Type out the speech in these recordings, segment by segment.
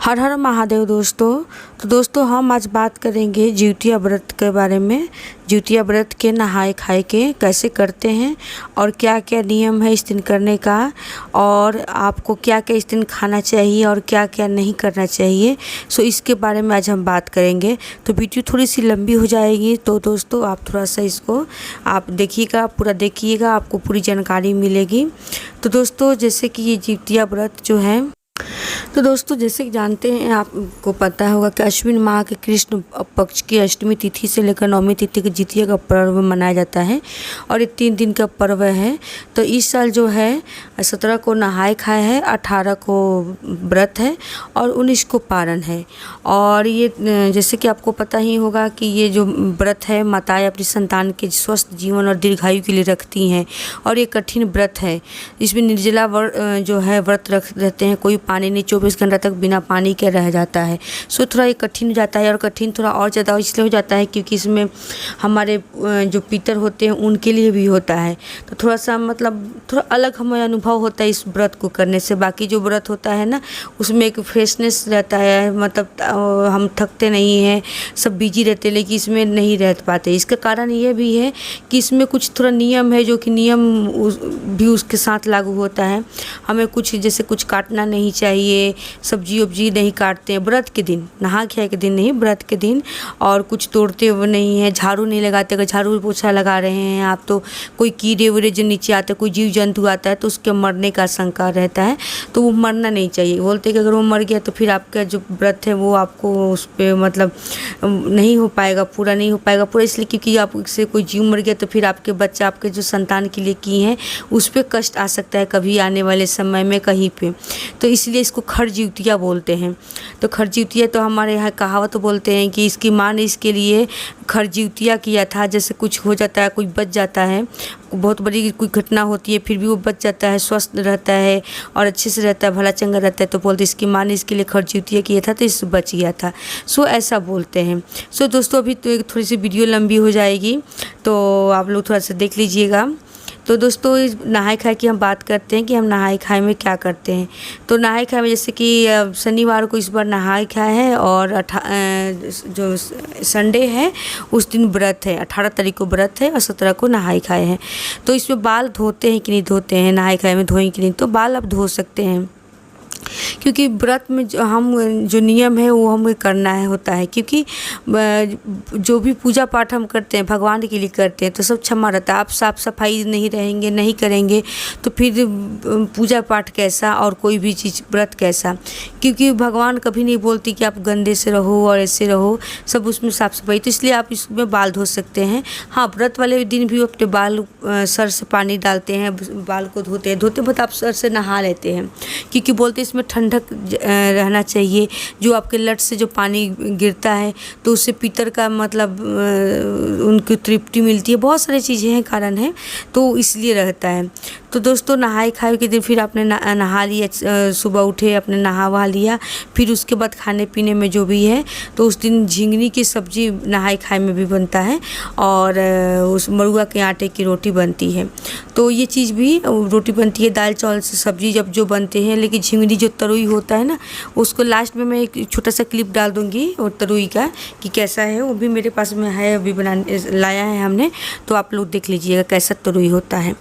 हर हर महादेव दोस्तों। तो दोस्तों हम आज बात करेंगे जिउतिया व्रत के बारे में। जिउतिया व्रत के नहाए खाए के कैसे करते हैं और क्या क्या नियम है इस दिन करने का, और आपको क्या क्या इस दिन खाना चाहिए और क्या क्या नहीं करना चाहिए। सो इसके बारे में आज हम बात करेंगे। तो वीडियो थोड़ी सी लंबी हो जाएगी, तो दोस्तों आप थोड़ा सा इसको आप देखिएगा, पूरा देखिएगा, आपको पूरी जानकारी मिलेगी। तो दोस्तों जैसे कि ये जिउतिया व्रत जो है, तो दोस्तों जैसे कि जानते हैं, आपको पता होगा कि अश्विन माह के कृष्ण पक्ष की अष्टमी तिथि से लेकर नवमी तिथि के जितिया का पर्व मनाया जाता है और ये 3 दिन का पर्व है। तो इस साल जो है 17 को नहाए खाए है, 18 को व्रत है और 19 को पारण है। और ये जैसे कि आपको पता ही होगा कि ये जो व्रत है माताएं अपनी संतान के स्वस्थ जीवन और दीर्घायु के लिए रखती हैं, और ये कठिन व्रत है। इसमें निर्जला जो है व्रत रहते हैं, कोई पानी नहीं, 24 घंटा तक बिना पानी के रह जाता है। सो थोड़ा ये कठिन हो जाता है, और कठिन थोड़ा और ज़्यादा इसलिए हो जाता है क्योंकि इसमें हमारे जो पितर होते हैं उनके लिए भी होता है। तो थोड़ा सा मतलब थोड़ा अलग हमें अनुभव होता है इस व्रत को करने से। बाकी जो व्रत होता है ना, उसमें एक फ्रेशनेस रहता है, मतलब हम थकते नहीं हैं, सब बिजी रहते, लेकिन इसमें नहीं रह पाते। इसका कारण ये भी है कि इसमें कुछ थोड़ा नियम है, जो कि नियम भी उसके साथ लागू होता है। हमें कुछ जैसे कुछ काटना नहीं चाहिए, सब्जी वब्जी नहीं काटते हैं व्रत के दिन, नहा खाए के दिन नहीं, व्रत के दिन। और कुछ तोड़ते हुए नहीं है, झाड़ू नहीं लगाते। अगर झाड़ू पोछा लगा रहे हैं आप, तो कोई कीड़े उड़े जो नीचे आते हैं, कोई जीव जंतु आता है तो उसके मरने का आशंका रहता है, तो वो मरना नहीं चाहिए। बोलते हैं कि अगर वो मर गया तो फिर आपका जो व्रत है वो आपको उस पर मतलब नहीं हो पाएगा, पूरा नहीं हो पाएगा पूरा। इसलिए क्योंकि आपसे कोई जीव मर गया तो फिर आपके बच्चा, आपके जो संतान के लिए किए हैं उस पर कष्ट आ सकता है कभी आने वाले समय में कहीं पे। तो इसलिए इसको खरजिउतिया बोलते हैं। तो खरजिउतिया तो हमारे यहाँ कहावत बोलते हैं कि इसकी माँ ने इसके लिए खरजिउतिया किया था। जैसे कुछ हो जाता है, कोई बच जाता है, बहुत बड़ी कोई घटना होती है, फिर भी वो बच जाता है, स्वस्थ रहता है और अच्छे से रहता है, भला चंगा रहता है, तो बोलते इसकी माँ ने इसके लिए खरजिउतिया किया था तो इससे बच गया था। सो ऐसा बोलते हैं। सो दोस्तों अभी तो एक थोड़ी सी वीडियो लंबी हो जाएगी, तो आप लोग थोड़ा सा देख लीजिएगा। तो दोस्तों इस नहाए खाए की हम बात करते हैं कि हम नहाए खाए में क्या करते हैं। तो नहाए खाए में जैसे कि शनिवार को इस बार नहाए खाए है, और जो संडे है उस दिन व्रत है, 18 तारीख को व्रत है और 17 को नहाए खाए हैं। तो इसमें बाल धोते हैं कि नहीं धोते हैं, नहाए खाए में धोएं कि नहीं, तो बाल आप धो सकते हैं, क्योंकि व्रत में जो नियम है वो हमें करना है होता है। क्योंकि जो भी पूजा पाठ हम करते हैं भगवान के लिए करते हैं, तो सब क्षमा रहता है। आप साफ सफाई नहीं रहेंगे, नहीं करेंगे, तो फिर पूजा पाठ कैसा और कोई भी चीज़ व्रत कैसा। क्योंकि भगवान कभी नहीं बोलती कि आप गंदे से रहो और ऐसे रहो, सब उसमें साफ सफाई। तो इसलिए आप इसमें बाल धो सकते हैं। हाँ, व्रत वाले दिन भी अपने बाल सर से पानी डालते हैं, बाल को धोते हैं, धोते वक्त आप सर से नहा लेते हैं, क्योंकि बोलते इसमें ठंडक रहना चाहिए। जो आपके लट से जो पानी गिरता है तो उससे पितर का मतलब उनको तृप्ति मिलती है, बहुत सारी चीज़ें हैं, कारण है, तो इसलिए रहता है। तो दोस्तों नहाए खाए के दिन फिर आपने नहा लिया, सुबह उठे अपने नहा वहा लिया, फिर उसके बाद खाने पीने में जो भी है, तो उस दिन झिंगनी की सब्ज़ी नहाए खाए में भी बनता है, और उस मरुआ के आटे की रोटी बनती है। तो ये चीज़ भी रोटी बनती है, दाल चावल से सब्ज़ी जब जो बनते हैं। लेकिन झिंगनी जो तरुई होता है ना, उसको लास्ट में मैं एक छोटा सा क्लिप डाल दूँगी और तरुई का कि कैसा है, वो भी मेरे पास में है, अभी लाया है हमने, तो आप लोग देख लीजिएगा कैसा तरुई होता है।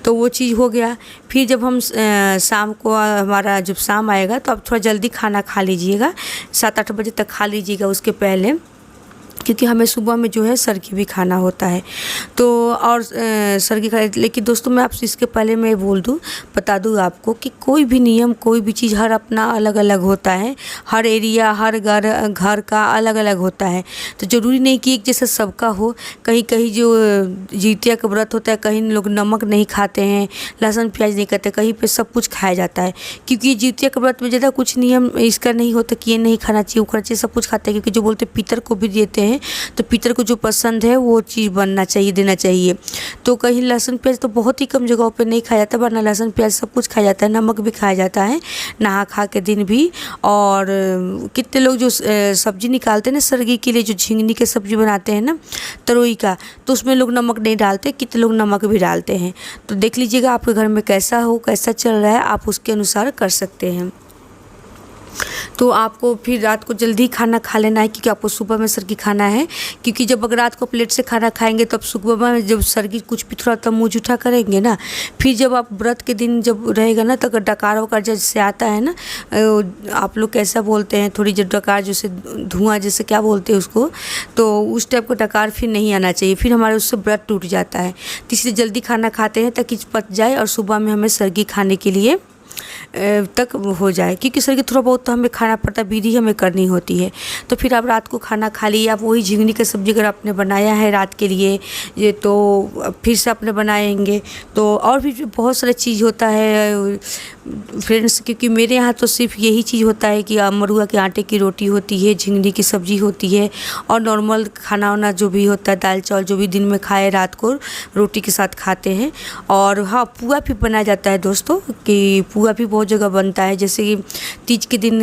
तो वो चीज़ हो गया। फिर जब हम शाम को हमारा जब शाम आएगा तो आप थोड़ा जल्दी खाना खा लीजिएगा, 7-8 बजे तक खा लीजिएगा उसके पहले, क्योंकि हमें सुबह में जो है सरगी भी खाना होता है। तो और सरगी खा, लेकिन दोस्तों मैं आपसे इसके पहले मैं बता दूँ आपको कि कोई भी नियम, कोई भी चीज़ हर अपना अलग अलग होता है। हर एरिया, हर घर का अलग अलग होता है। तो ज़रूरी नहीं कि एक जैसा सबका हो। कहीं कहीं जो जिउतिया का व्रत होता है, कहीं लोग नमक नहीं खाते हैं, लहसुन प्याज नहीं खाते, कहीं पे सब कुछ खाया जाता है। क्योंकि जिउतिया के व्रत में ज़्यादा कुछ नियम इसका नहीं होता कि ये नहीं खाना चाहिए, वो खाना चाहिए, सब कुछ खाते हैं। क्योंकि जो बोलते पितर को भी देते हैं, तो पितर को जो पसंद है वो चीज़ बनना चाहिए, देना चाहिए। तो कहीं लहसुन प्याज तो बहुत ही कम जगहों पे नहीं खाया जाता, वरना लहसुन प्याज सब कुछ खाया जाता है, नमक भी खाया जाता है नहा खा के दिन भी। और कितने लोग जो सब्ज़ी निकालते हैं ना सरगी के लिए, जो झिंगनी की सब्ज़ी बनाते हैं ना तरोई का, तो उसमें लोग नमक नहीं डालते, कितने लोग नमक भी डालते हैं। तो देख लीजिएगा आपके घर में कैसा हो, कैसा चल रहा है, आप उसके अनुसार कर सकते हैं। तो आपको फिर रात को जल्दी खाना खा लेना है, क्योंकि आपको सुबह में सर्गी खाना है। क्योंकि जब अगर रात को प्लेट से खाना खाएंगे तब सुबह में जब सर्गी कुछ भी थोड़ा तब मुँह जूठा करेंगे ना, फिर जब आप व्रत के दिन जब रहेगा ना, तो अगर डकार वकार जैसे आता है ना, आप लोग कैसा बोलते हैं, थोड़ी जो डकार जैसे धुआं जैसे क्या बोलते हैं उसको, तो उस टाइप का डकार फिर नहीं आना चाहिए, फिर हमारे उससे व्रत टूट जाता है। तो इसलिए जल्दी खाना खाते हैं ताकि पच जाए और सुबह में हमें सर्गी खाने के लिए तक हो जाए, क्योंकि सर्गी थोड़ा बहुत तो हमें खाना पड़ता है, विधि हमें करनी होती है। तो फिर आप रात को खाना खा लिए, आप वही झिंगनी की सब्ज़ी अगर आपने बनाया है रात के लिए ये, तो फिर से आपने बनाएंगे तो और भी बहुत सारा चीज़ होता है फ्रेंड्स। क्योंकि मेरे यहाँ तो सिर्फ यही चीज़ होता है कि मरुआ के आटे की रोटी होती है, झिंगनी की सब्ज़ी होती है, और नॉर्मल खाना वाना जो भी होता है, दाल चावल जो भी दिन में खाए रात को रोटी के साथ खाते हैं। और हाँ, पुआ भी बनाया जाता है दोस्तों, कि पुआ भी बहुत जगह बनता है। जैसे कि तीज के दिन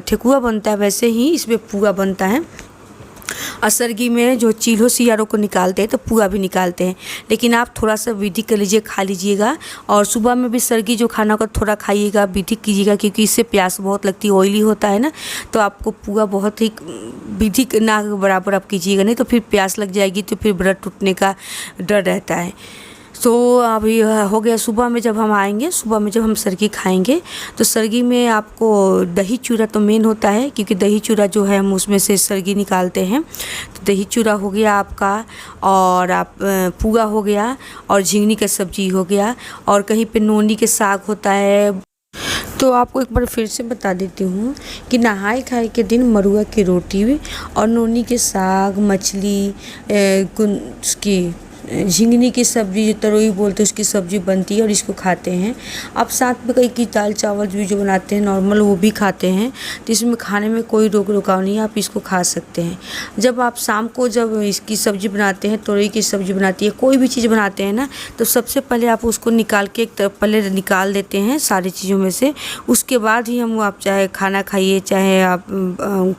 ठेकुआ बनता है, वैसे ही इसमें पुआ बनता है। और सर्गी में जो चील्हो सियारों को निकालते हैं तो पुआ भी निकालते हैं। लेकिन आप थोड़ा सा विधि कर लीजिए, खा लीजिएगा। और सुबह में भी सर्गी जो खाना का थोड़ा खाइएगा, विधि कीजिएगा, क्योंकि इससे प्यास बहुत लगती है, ऑयली होता है ना, तो आपको पुआ बहुत ही विधि ना बराबर आप कीजिएगा, नहीं तो फिर प्यास लग जाएगी, तो फिर व्रत टूटने का डर रहता है। तो अभी हो गया सुबह में जब हम आएंगे, सुबह में जब हम सर्गी खाएंगे, तो सर्गी में आपको दही चूड़ा तो मेन होता है, क्योंकि दही चूड़ा जो है हम उसमें से सर्गी निकालते हैं। तो दही चूड़ा हो गया आपका, और आप पुआ हो गया, और झिंगनी का सब्जी हो गया, और कहीं पे नोनी के साग होता है। तो आपको एक बार फिर से बता देती हूँ कि नहाए खाए के दिन मरुआ की रोटी और नोनी के साग, मछली, उसकी झिंगनी की सब्ज़ी जो तरोई बोलते हैं उसकी सब्ज़ी बनती है, और इसको खाते हैं। आप साथ में कई की दाल चावल भी जो बनाते हैं नॉर्मल, वो भी खाते हैं। तो इसमें खाने में कोई रोक रुकाव नहीं है, आप इसको खा सकते हैं। जब आप शाम को जब इसकी सब्ज़ी बनाते हैं, तरोई की सब्ज़ी बनाती है, कोई भी चीज़ बनाते हैं ना, तो सबसे पहले आप उसको निकाल के एक तरफ पहले निकाल देते हैं सारी चीज़ों में से। उसके बाद ही हम आप चाहे खाना खाइए, चाहे आप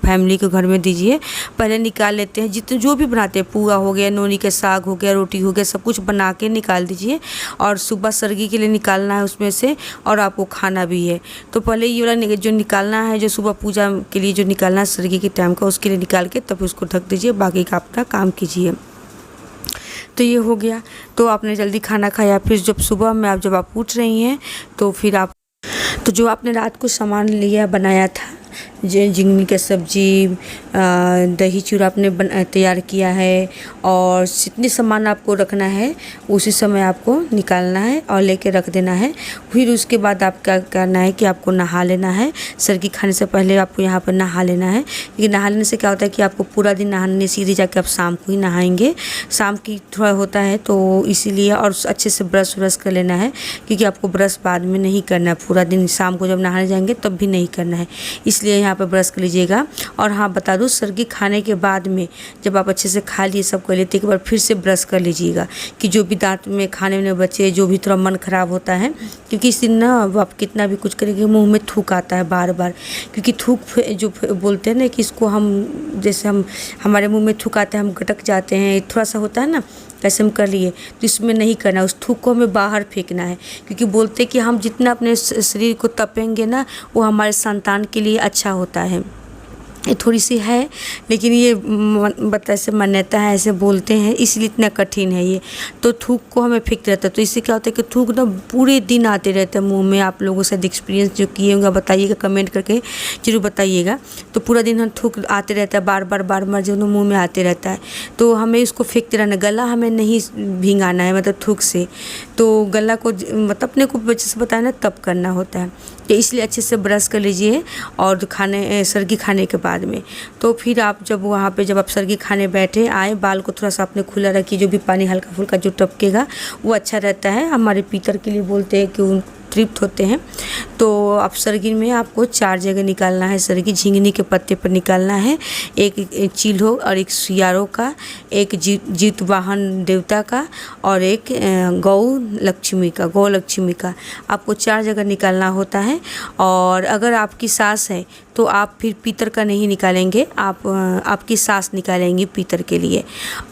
फैमिली के घर में दीजिए, पहले निकाल लेते हैं। जितने जो भी बनाते हैं, पुआ हो गया, नोनी का साग हो गया, रोटी हो गया, सब कुछ बना के निकाल दीजिए। और सुबह सर्गी के लिए निकालना है उसमें से, और आपको खाना भी है। तो पहले ये वाला जो निकालना है, जो सुबह पूजा के लिए जो निकालना है सर्गी के टाइम का, उसके लिए निकाल के तब उसको ढक दीजिए, बाकी का अपना काम कीजिए। तो ये हो गया। तो आपने जल्दी खाना खाया, फिर जब सुबह में जब आप उठ रही हैं, तो फिर आप जो आपने रात को सामान लिया बनाया था, झिंगनी की सब्ज़ी, दही चूड़ा आपने तैयार किया है, और जितने सामान आपको रखना है उसी समय आपको निकालना है और लेके रख देना है। फिर उसके बाद आप क्या करना है कि आपको नहा लेना है। सर्गी खाने से पहले आपको यहाँ पर नहा लेना है, क्योंकि नहा लेने से क्या होता है कि आपको पूरा दिन नहाने, सीधे जाके आप शाम को ही नहाएंगे। शाम की थोड़ा होता है तो इसीलिए, और अच्छे से ब्रश व्रश कर लेना है, क्योंकि आपको ब्रश बाद में नहीं करना है, पूरा दिन शाम को जब नहाने जाएंगे तब भी नहीं करना है, इसलिए यहाँ पर ब्रश कर लीजिएगा। और हाँ, बता दूँ, सर्गी खाने के बाद में जब आप अच्छे से खा लिए, सब कर लेते, एक बार फिर से ब्रश कर लीजिएगा, कि जो भी दांत में खाने में बचे, जो भी थोड़ा मन खराब होता है, क्योंकि इस दिन ना आप कितना भी कुछ करेंगे मुंह में थूक आता है बार बार। क्योंकि थूक जो बोलते हैं ना, कि इसको हम जैसे हमारे मुंह में थूक आता है, हम गटक जाते हैं, थोड़ा सा होता है ना, कैसे हम कर लिए, तो इसमें नहीं करना, उस थूक को हमें बाहर फेंकना है। क्योंकि बोलते हैं कि हम जितना अपने शरीर को तपेंगे ना, वो हमारे संतान के लिए अच्छा होता है। ये थोड़ी सी है, लेकिन ये ऐसे मान्यता है, ऐसे बोलते हैं, इसलिए इतना कठिन है ये। तो थूक को हमें फेंकते रहता है, तो इससे क्या होता है कि थूक ना पूरे दिन आते रहते हैं मुंह में। आप लोगों से एक्सपीरियंस जो किए होंगे बताइएगा, कमेंट करके जरूर बताइएगा। तो पूरा दिन हम थूक आते रहता है, बार बार जो मुँह में आते रहता है, तो हमें इसको फेंकते रहना। गला हमें नहीं भिंगाना है, मतलब थूक से, तो गला को मतलब अपने को बच्चे से बताया ना तब करना होता है। तो इसलिए अच्छे से ब्रश कर लीजिए, और सर्गी खाने के बाद में। तो फिर आप जब वहाँ पे जब आप सर्गी खाने बैठे आए, बाल को थोड़ा सा अपने खुला रखिए, जो भी पानी हल्का फुल्का जो टपकेगा वो अच्छा रहता है। हमारे पीतर के लिए बोलते हैं कि तृप्त होते हैं। तो आप सर्गी में आपको 4 जगह निकालना है सर्गी। झिंगनी के पत्ते पर निकालना है, एक चील्हो और एक सियारों का, एक जीतवाहन देवता का, और एक गौ लक्ष्मी का। आपको 4 जगह निकालना होता है। और अगर आपकी सास है तो आप फिर पीतर का नहीं निकालेंगे, आप आपकी सांस निकालेंगे पीतर के लिए।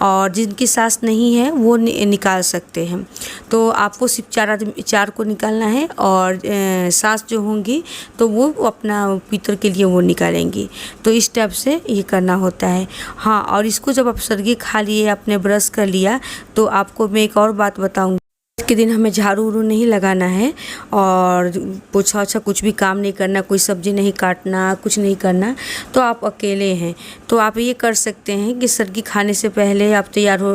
और जिनकी सांस नहीं है वो निकाल सकते हैं। तो आपको सिर्फ 4 को निकालना है और सांस जो होंगी तो वो अपना पीतर के लिए वो निकालेंगी। तो इस टाइप से ये करना होता है। हाँ, और इसको जब आप सर्गी खा लिए, आपने ब्रश कर लिया, तो आपको मैं एक और बात बताऊँगी के दिन हमें झाड़ू उड़ू नहीं लगाना है और पोछा ओछा कुछ भी काम नहीं करना, कोई सब्ज़ी नहीं काटना, कुछ नहीं करना। तो आप अकेले हैं तो आप ये कर सकते हैं कि सर्गी खाने से पहले आप तैयार हो,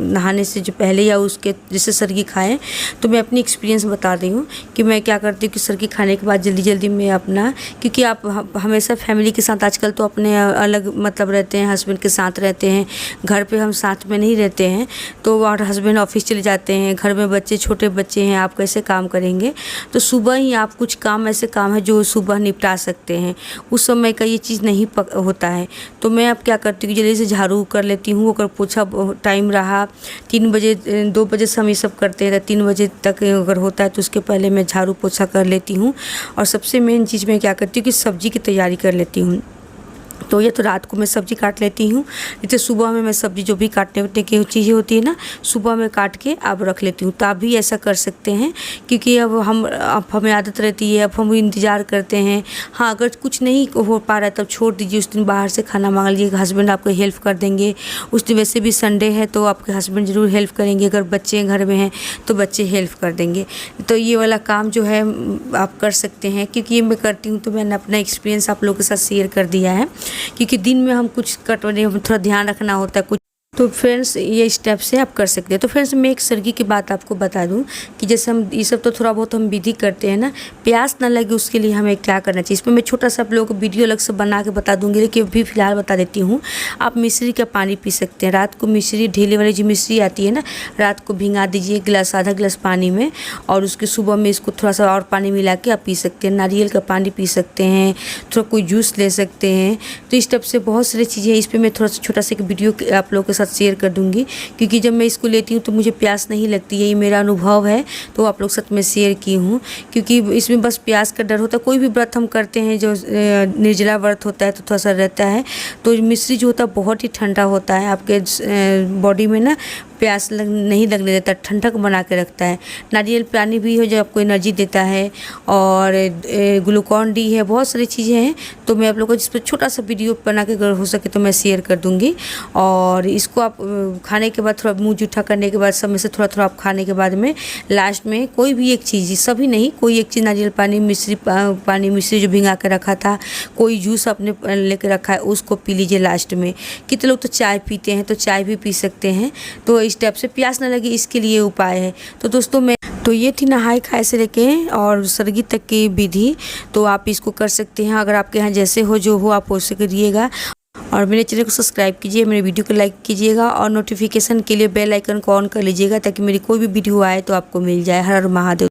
नहाने से जो पहले या उसके जैसे सर्गी खाएं। तो मैं अपनी एक्सपीरियंस बता रही हूँ कि मैं क्या करती हूँ कि सर्गी खाने के बाद जल्दी जल्दी में अपना, क्योंकि आप हमेशा फैमिली के साथ आजकल तो अपने अलग मतलब रहते हैं, हस्बैंड के साथ रहते हैं, घर पर हम साथ में नहीं रहते हैं। तो और हस्बैंड ऑफिस चले जाते हैं, घर में बच्चे छोटे बच्चे हैं, आप कैसे काम करेंगे। तो सुबह ही आप कुछ काम ऐसे काम है जो सुबह निपटा सकते हैं, उस समय का ये चीज़ नहीं होता है। तो मैं अब क्या करती हूँ, जल्दी से झाड़ू कर लेती हूँ। अगर पोछा टाइम रहा 3 बजे 2 बजे से हम ये सब करते हैं, 3 बजे तक अगर होता है तो उसके पहले मैं झाड़ू पोछा कर लेती हूँ। और सबसे मेन चीज़ मैं क्या करती हूँ कि सब्ज़ी की तैयारी कर लेती हूँ। तो ये तो रात को मैं सब्ज़ी काट लेती हूँ, जैसे सुबह में मैं सब्ज़ी जो भी काटने वटने की चीज़ें होती है ना, सुबह में काट के अब रख लेती हूँ। तो आप भी ऐसा कर सकते हैं, क्योंकि अब हमें आदत रहती है, अब हम इंतज़ार करते हैं। हाँ, अगर कुछ नहीं हो पा रहा है तब छोड़ दीजिए, उस दिन बाहर से खाना मांग लीजिए, हस्बैंड आपको हेल्प कर देंगे। उस दिन वैसे भी संडे है तो आपके हस्बैंड ज़रूर हेल्प करेंगे। अगर बच्चे घर में हैं तो बच्चे हेल्प कर देंगे। तो ये वाला काम जो है आप कर सकते हैं, क्योंकि ये मैं करती हूँ तो मैंने अपना एक्सपीरियंस आप लोगों के साथ शेयर कर दिया है। क्योंकि दिन में हम कुछ कटने में थोड़ा ध्यान रखना होता है कुछ। तो फ्रेंड्स ये स्टेप से आप कर सकते हैं। तो फ्रेंड्स मैं एक सर्गी की बात आपको बता दूं कि जैसे हम ये सब तो थोड़ा बहुत हम विधि करते हैं ना, प्यास ना लगे उसके लिए हमें क्या करना चाहिए। इसमें मैं छोटा सा आप लोगों को वीडियो अलग से बना के बता दूंगी, लेकिन अभी फ़िलहाल बता देती हूँ। आप मिश्री का पानी पी सकते हैं। रात को मिश्री, ढीले वाली जो मिश्री आती है ना, रात को भिंगा दीजिए गिलास, आधा गिलास पानी में, और उसके सुबह में इसको थोड़ा सा और पानी मिला के आप पी सकते हैं। नारियल का पानी पी सकते हैं, थोड़ा कोई जूस ले सकते हैं। तो इस टाइप से बहुत सारी चीज़ें, इस पर मैं थोड़ा सा छोटा सा एक वीडियो आप लोगों के साथ शेयर कर दूंगी, क्योंकि जब मैं इसको लेती हूँ तो मुझे प्यास नहीं लगती है। ये मेरा अनुभव है, तो आप लोग साथ में शेयर की हूँ। क्योंकि इसमें बस प्यास का डर होता है। कोई भी व्रत हम करते हैं जो निर्जला व्रत होता है तो थोड़ा सा रहता है। तो मिश्री जो होता है बहुत ही ठंडा होता है, आपके बॉडी में ना प्यास नहीं लगने देता, ठंडक बना के रखता है। नारियल पानी भी हो जो आपको एनर्जी देता है, और ग्लूकॉन डी है, बहुत सारी चीज़ें हैं। तो मैं आप लोगों को जिस पर छोटा सा वीडियो बना के अगर हो सके तो मैं शेयर कर दूंगी। और इसको आप खाने के बाद थोड़ा मुँह जूठा करने के बाद सब में से थोड़ा थोड़ा आप खाने के बाद में लास्ट में कोई भी एक चीज़, सभी नहीं, कोई एक चीज़, नारियल पानी, मिश्री जो भिंगा के रखा था, कोई जूस आपने लेके रखा है उसको पी लीजिए लास्ट में। कितने लोग तो चाय पीते हैं, तो चाय भी पी सकते हैं। तो इस टाइप से प्यास ना लगे इसके लिए उपाय है। तो दोस्तों तो ये थी नहाए खाए से लेके और सर्गी तक की विधि। तो आप इसको कर सकते हैं। अगर आपके यहाँ जैसे हो जो हो आप वैसे करिएगा। और मेरे चैनल को सब्सक्राइब कीजिए, मेरे वीडियो को लाइक कीजिएगा, और नोटिफिकेशन के लिए बेल आइकन को ऑन कर लीजिएगा, ताकि मेरी कोई भी वीडियो आए तो आपको मिल जाए। हर हर महादेव।